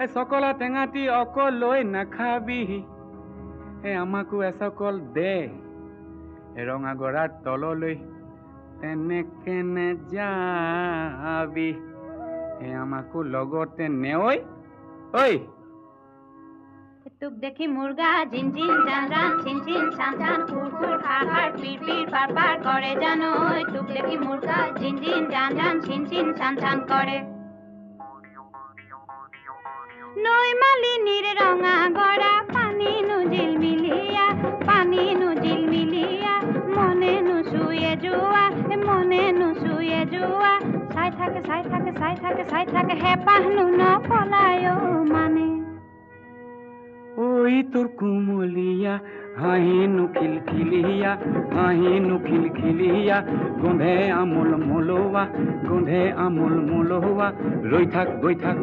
সকলা টেঙাটি অকলৈ নাখাবি আমাকো এসকল দে ৰঙা গৰাৰ তললৈ তেনেকে নেযাবি আমাকো লগতে নেঐ ঐ তোক দেখি মুৰ্গা জিন জিন জান জান চিন চিন চান চান কুৰ কুৰ খাৰ খাৰ পিৰ পিৰ পাৰ পাৰ কৰে জানো তোক দেখি মুৰ্গা জিন জিন জান জান চিন চিন চান চান কৰে নৈ মালিনীৰ ৰঙা গৰা পানী নুজিল মিলিয়া মনে নুচুয়ে যোৱা চাই থাকে হেঁপাহ নপলায় মানে ঐ তোৰ কুমলীয়া হাঁহিনো খিলখিলিয়া গোন্ধে আমোল মোলোৱা ৰৈ থাক গৈ থাক